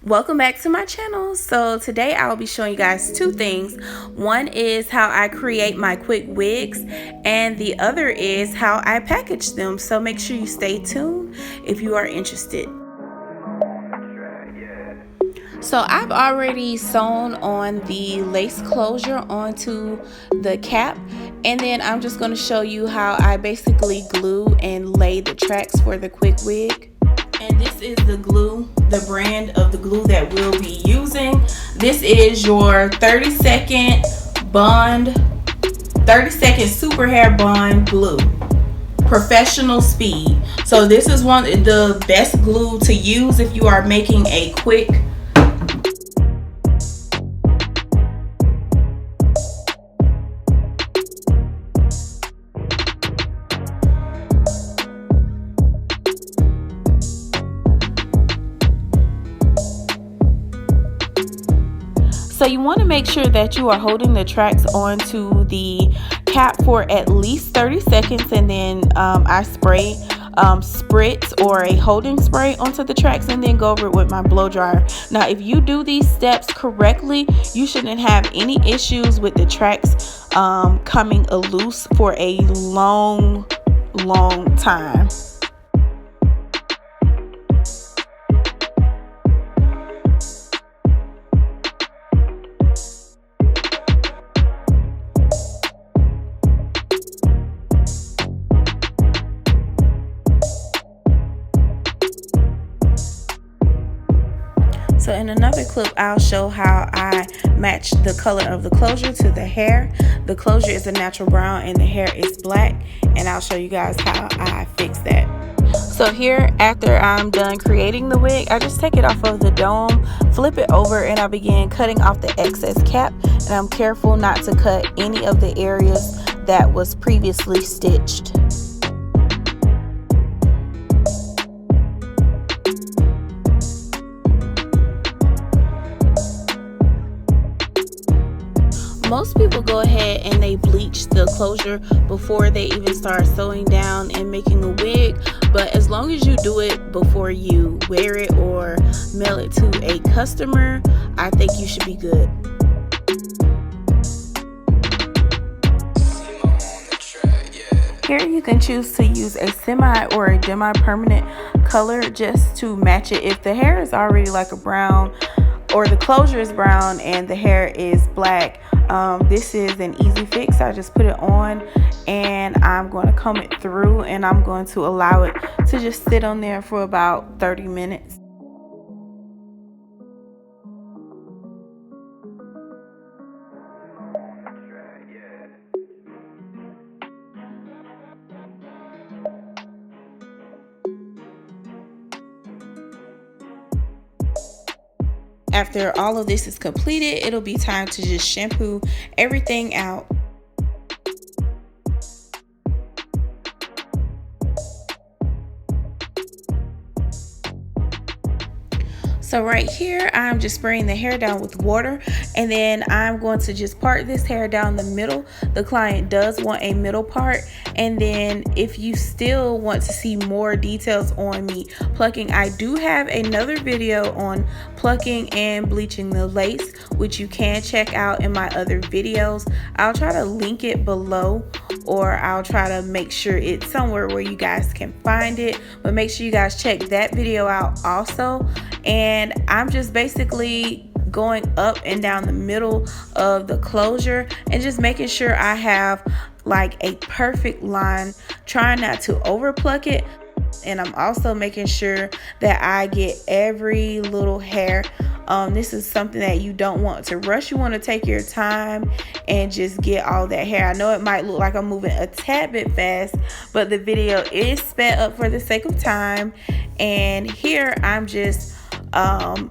Welcome back to my channel. So today I'll be showing you guys two things. One is how I create my quick wigs, and the other is how I package them. So make sure you stay tuned if you are interested. So I've already sewn on the lace closure onto the cap, and then I'm just going to show you how I basically glue and lay the tracks for the quick wig. And this is the glue, the brand of the glue that we'll be using. This is your 30-second bond, 30-second super hair bond glue, professional speed. So this is one of the best glue to use if you are making a quick So you want to make sure that you are holding the tracks onto the cap for at least 30 seconds, and then I spray spritz or a holding spray onto the tracks and then go over it with my blow dryer. Now if you do these steps correctly, you shouldn't have any issues with the tracks coming loose for a long time. So in another clip, I'll show how I match the color of the closure to the hair. The closure is a natural brown and the hair is black, and I'll show you guys how I fix that. So here, after I'm done creating the wig, I just take it off of the dome, flip it over, and I begin cutting off the excess cap, and I'm careful not to cut any of the areas that was previously stitched. Most people go ahead and they bleach the closure before they even start sewing down and making a wig, but as long as you do it before you wear it or mail it to a customer, I think you should be good. Here you can choose to use a semi or a demi-permanent color just to match it. If the hair is already like a brown, or the closure is brown and the hair is black, this is an easy fix. I just put it on and I'm going to comb it through, and I'm going to allow it to just sit on there for about 30 minutes. After all of this is completed, it'll be time to just shampoo everything out. So right here, I'm just spraying the hair down with water, and then I'm going to just part this hair down the middle. The client does want a middle part, and then if you still want to see more details on me plucking, I do have another video on plucking and bleaching the lace, which you can check out in my other videos. I'll try to link it below, or I'll try to make sure it's somewhere where you guys can find it, but make sure you guys check that video out also. And I'm just basically going up and down the middle of the closure and just making sure I have like a perfect line, trying not to over pluck it. And I'm also making sure that I get every little hair. This is something that you don't want to rush. You want to take your time and just get all that hair. I know it might look like I'm moving a tad bit fast, but the video is sped up for the sake of time. And here I'm just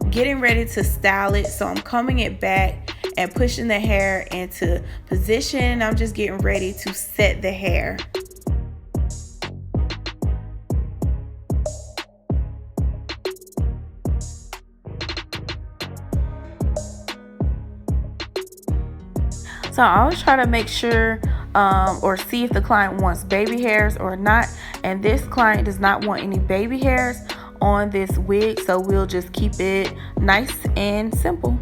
getting ready to style it. So I'm combing it back and pushing the hair into position. I'm just getting ready to set the hair. So I always try to make sure or see if the client wants baby hairs or not, and this client does not want any baby hairs on this wig, so we'll just keep it nice and simple.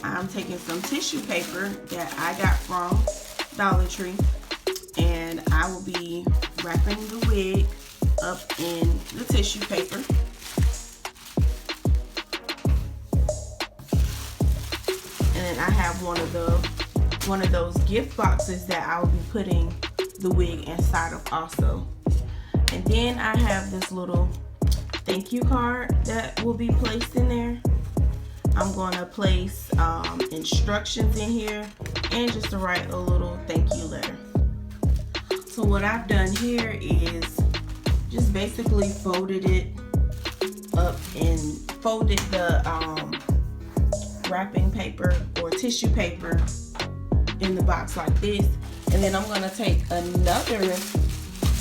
I'm taking some tissue paper that I got from Dollar Tree, and I will be wrapping the wig up in the tissue paper. And then I have one of those gift boxes that I will be putting the wig inside of also. And then I have this little thank you card that will be placed in there. I'm going to place instructions in here and just to write a little thank you letter. So what I've done here is just basically folded it up and folded the wrapping paper or tissue paper in the box like this. And then I'm going to take another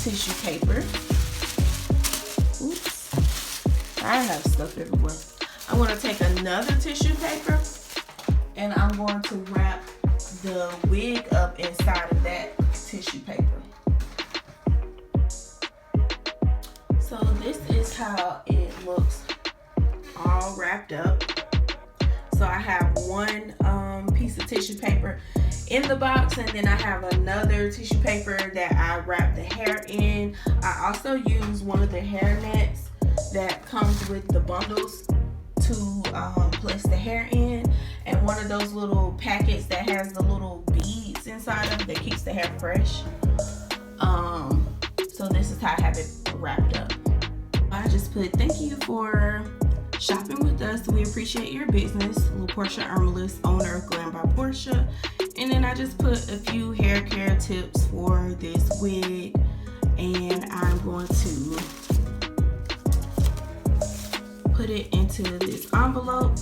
tissue paper. Oops, I have stuff everywhere. I'm going to take another tissue paper and I'm going to wrap the wig up inside of that tissue paper. So this is how it looks all wrapped up. So I have one piece of tissue paper in the box, and then I have another tissue paper that I wrap the hair in. I also use one of the hair nets that comes with the bundles to place the hair in, and one of those little packets that has the little beads inside of it that keeps the hair fresh. So this is how I have it wrapped up. I just put thank you for shopping with us. We appreciate your business. LaPortia Ermelis, owner of Glam by Portia. And then I just put a few hair care tips for this wig, and I'm going to put it into this envelope.